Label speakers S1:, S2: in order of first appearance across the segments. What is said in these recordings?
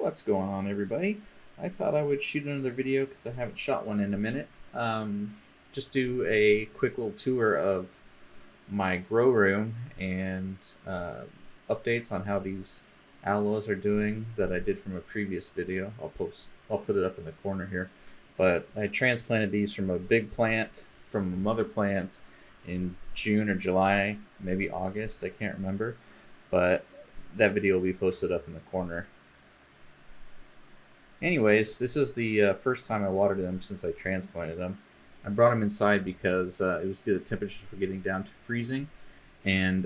S1: What's going on, everybody? I thought I would shoot another video because I haven't shot one in a minute. Just do a quick little tour of my grow room and updates on how these aloes are doing that I did from a previous video. I'll put it up in the corner here. But I transplanted these from a big plant, from a mother plant in June or July, maybe August, I can't remember. But that video will be posted up in the corner. Anyways, this is the first time I watered them since I transplanted them. I brought them inside because it was good. Temperatures were getting down to freezing, and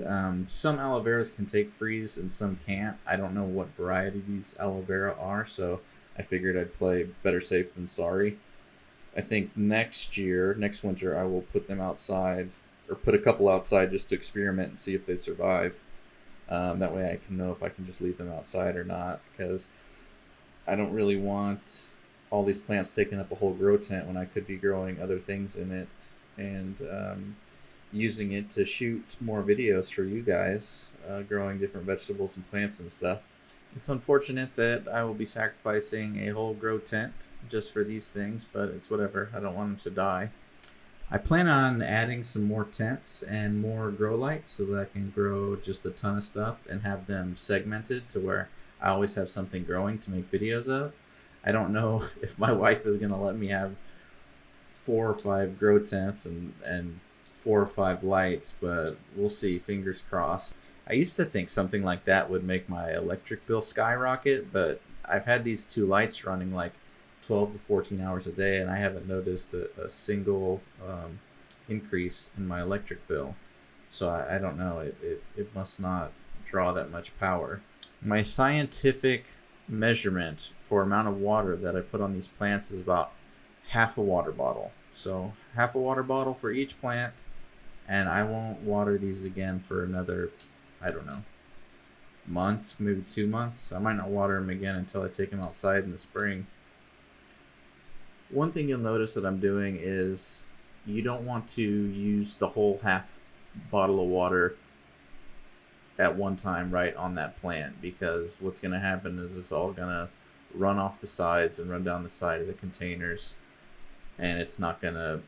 S1: some aloe veras can take freeze and some can't. I don't know what variety these aloe vera are, so I figured I'd play better safe than sorry. I think next winter, I will put them outside, or put a couple outside just to experiment and see if they survive. That way I can know if I can just leave them outside or not, because I don't really want all these plants taking up a whole grow tent when I could be growing other things in it and using it to shoot more videos for you guys, growing different vegetables and plants and stuff. It's unfortunate that I will be sacrificing a whole grow tent just for these things, but it's whatever. I don't want them to die. I plan on adding some more tents and more grow lights so that I can grow just a ton of stuff and have them segmented to where I always have something growing to make videos of. I don't know if my wife is going to let me have 4 or 5 grow tents and 4 or 5 lights, but we'll see. Fingers crossed. I used to think something like that would make my electric bill skyrocket, but I've had these 2 lights running like 12 to 14 hours a day, and I haven't noticed a single increase in my electric bill. So I don't know. It must not draw that much power. My scientific measurement for amount of water that I put on these plants is about half a water bottle. So half a water bottle for each plant, and I won't water these again for another, I don't know, month, maybe 2 months. I might not water them again until I take them outside in the spring. One thing you'll notice that I'm doing is you don't want to use the whole half bottle of water at one time right on that plant, because what's going to happen is it's all going to run off the sides and run down the side of the containers, and it's not going to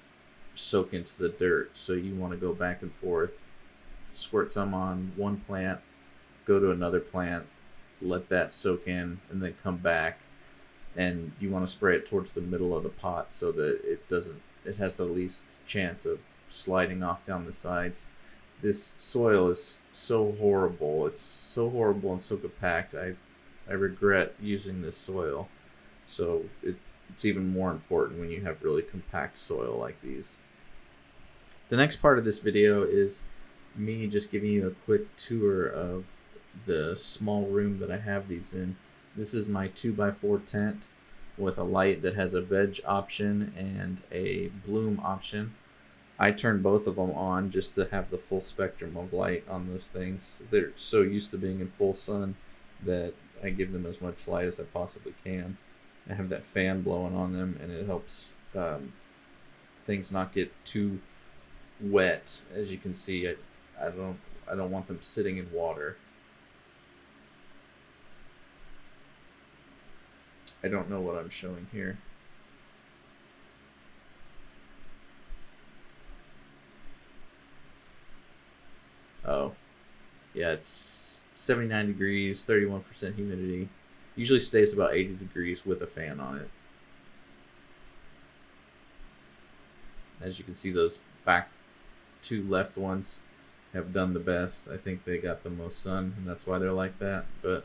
S1: soak into the dirt. So you want to go back and forth, squirt some on one plant, go to another plant, let that soak in, and then come back, and you want to spray it towards the middle of the pot so that it has the least chance of sliding off down the sides. This soil is so horrible. It's so horrible and so compact. I regret using this soil. So it's even more important when you have really compact soil like these. The next part of this video is me just giving you a quick tour of the small room that I have these in. This is my 2x4 tent with a light that has a veg option and a bloom option. I turn both of them on just to have the full spectrum of light on those things. They're so used to being in full sun that I give them as much light as I possibly can. I have that fan blowing on them, and it helps things not get too wet. As you can see, I don't want them sitting in water. I don't know what I'm showing here. Oh, yeah, it's 79 degrees, 31% humidity. Usually stays about 80 degrees with a fan on it. As you can see, those back 2 left ones have done the best. I think they got the most sun, and that's why they're like that. But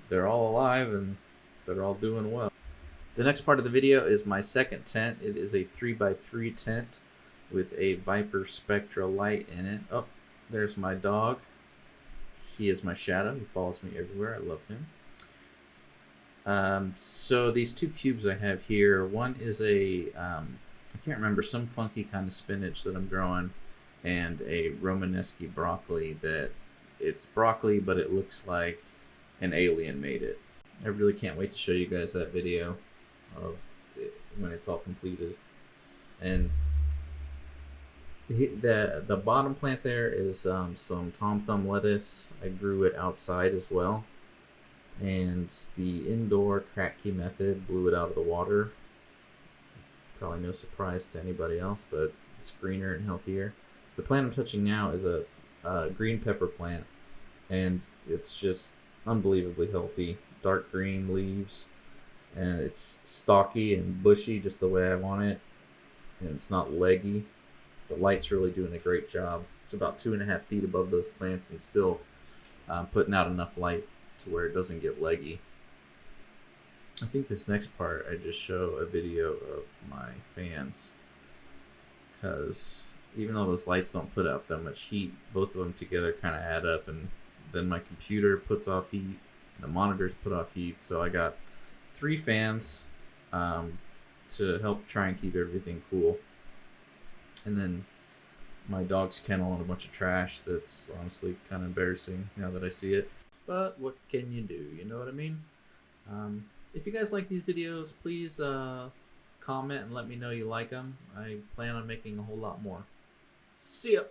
S1: they're all alive, and they're all doing well. The next part of the video is my second tent. It is a 3x3 tent with a Viper Spectra light in it. Oh, there's my dog. He is my shadow. He follows me everywhere. I love him. So these 2 cubes I have here, one is I can't remember, some funky kind of spinach that I'm growing, and a Romanesque broccoli that it's broccoli, but it looks like an alien made it. I really can't wait to show you guys that video of it when it's all completed. And the bottom plant there is some Tom Thumb lettuce. I grew it outside as well. And the indoor crack key method blew it out of the water. Probably no surprise to anybody else, but it's greener and healthier. The plant I'm touching now is a green pepper plant, and it's just unbelievably healthy. Dark green leaves, and it's stocky and bushy just the way I want it, and it's not leggy. The light's really doing a great job. It's about 2.5 feet above those plants and still putting out enough light to where it doesn't get leggy. I think this next part I just show a video of my fans, because even though those lights don't put out that much heat, both of them together kind of add up, and then my computer puts off heat, and the monitors put off heat. So I got 3 fans to help try and keep everything cool, and then my dog's kennel and a bunch of trash that's honestly kind of embarrassing now that I see it. But what can you do? You know what I mean? If you guys like these videos, please comment and let me know you like them. I plan on making a whole lot more. See ya!